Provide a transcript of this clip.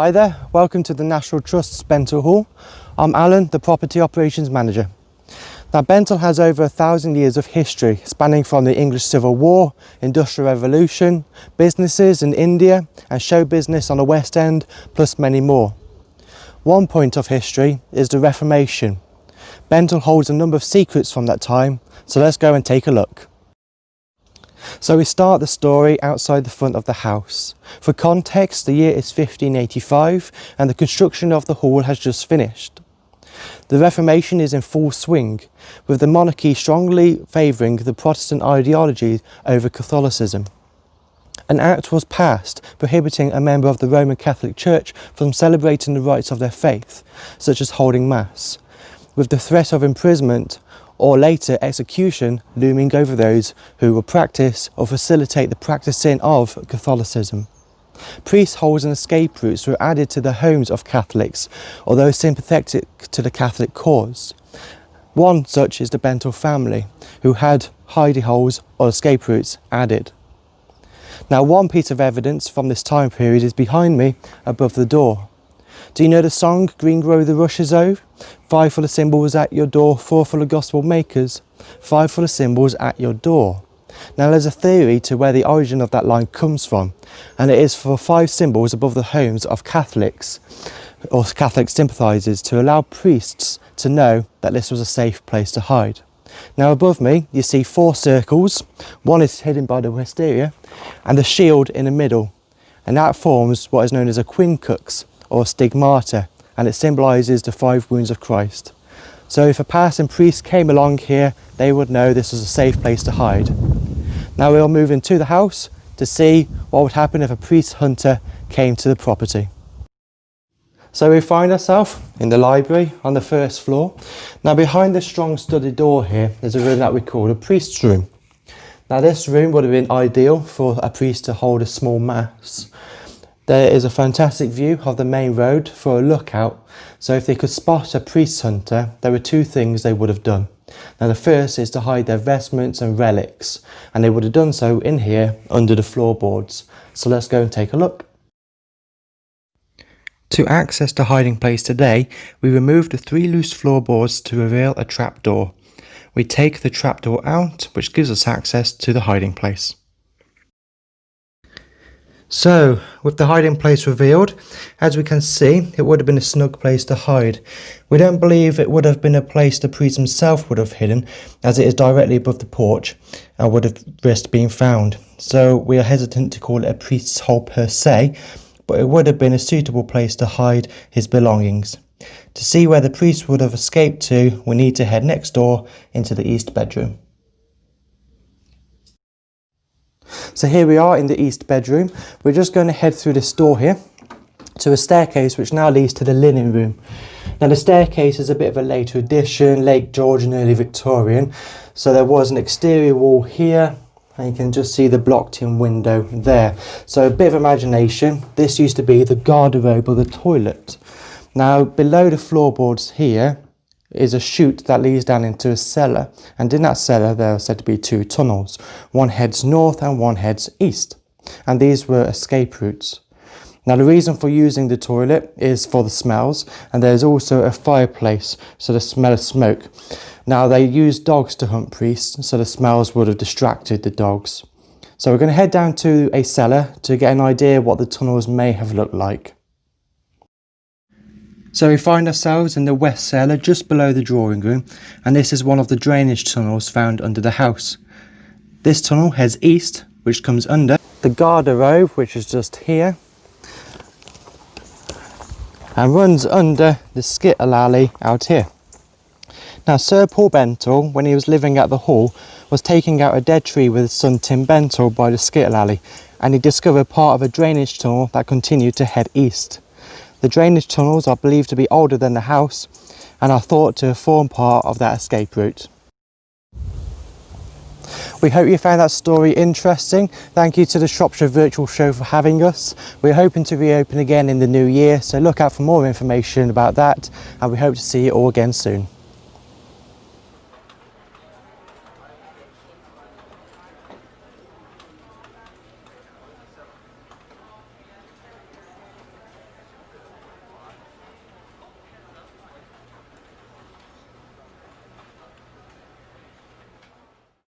Hi there, welcome to the National Trust's Benthall Hall. I'm Alan, the Property Operations Manager. Now Benthall has over 1,000 years of history spanning from the English Civil War, Industrial Revolution, businesses in India and show business on the West End, plus many more. One point of history is the Reformation. Benthall holds a number of secrets from that time, so let's go and take a look. So we start the story outside the front of the house. For context, the year is 1585 and the construction of the hall has just finished. The Reformation is in full swing, with the monarchy strongly favouring the Protestant ideology over Catholicism. An act was passed prohibiting a member of the Roman Catholic Church from celebrating the rites of their faith, such as holding Mass, with the threat of imprisonment or later execution looming over those who will practice or facilitate the practicing of Catholicism. Priest holes and escape routes were added to the homes of Catholics or those sympathetic to the Catholic cause. One such is the Benthall family, who had hidey holes or escape routes added. Now one piece of evidence from this time period is behind me above the door. Do you know the song, Green Grow the Rushes O? 5 full of cymbals at your door, 4 full of gospel makers, 5 full of cymbals at your door. Now there's a theory to where the origin of that line comes from, and it is for 5 cymbals above the homes of Catholics or Catholic sympathisers to allow priests to know that this was a safe place to hide. Now above me you see 4 circles, one is hidden by the wisteria and a shield in the middle, and that forms what is known as a quincux or stigmata, and it symbolises the 5 wounds of Christ. So if a passing priest came along here, they would know this was a safe place to hide. Now we'll move into the house to see what would happen if a priest hunter came to the property. So we find ourselves in the library on the 1st floor. Now behind this strong studded door here is a room that we call a priest's room. Now this room would have been ideal for a priest to hold a small mass. There is a fantastic view of the main road for a lookout, so if they could spot a priest hunter, there were 2 things they would have done. Now the first is to hide their vestments and relics, and they would have done so in here under the floorboards. So let's go and take a look. To access the hiding place today, we remove the 3 loose floorboards to reveal a trapdoor. We take the trapdoor out, which gives us access to the hiding place. So, with the hiding place revealed, as we can see, it would have been a snug place to hide. We don't believe it would have been a place the priest himself would have hidden, as it is directly above the porch and would have risked being found. So we are hesitant to call it a priest's hole per se, but it would have been a suitable place to hide his belongings. To see where the priest would have escaped to, we need to head next door into the east bedroom. So here we are in the east bedroom. We're just going to head through this door here to a staircase which now leads to the linen room. Now the staircase is a bit of a later addition, late Georgian, early Victorian. So there was an exterior wall here, and you can just see the blocked in window there. So a bit of imagination, this used to be the garderobe or the toilet. Now below the floorboards here is a chute that leads down into a cellar, and in that cellar there are said to be 2 tunnels. One heads north and one heads east, and these were escape routes. Now the reason for using the toilet is for the smells, and there's also a fireplace, so the smell of smoke. Now they used dogs to hunt priests, so the smells would have distracted the dogs. So we're going to head down to a cellar to get an idea what the tunnels may have looked like. So we find ourselves in the west cellar just below the drawing room, and this is one of the drainage tunnels found under the house. This tunnel heads east, which comes under the garderobe, which is just here, and runs under the skittle alley out here. Now Sir Paul Benthall, when he was living at the hall, was taking out a dead tree with his son Tim Benthall by the skittle alley, and he discovered part of a drainage tunnel that continued to head east. The drainage tunnels are believed to be older than the house and are thought to form part of that escape route. We hope you found that story interesting. Thank you to the Shropshire Virtual Show for having us. We're hoping to reopen again in the new year, so look out for more information about that, and we hope to see you all again soon.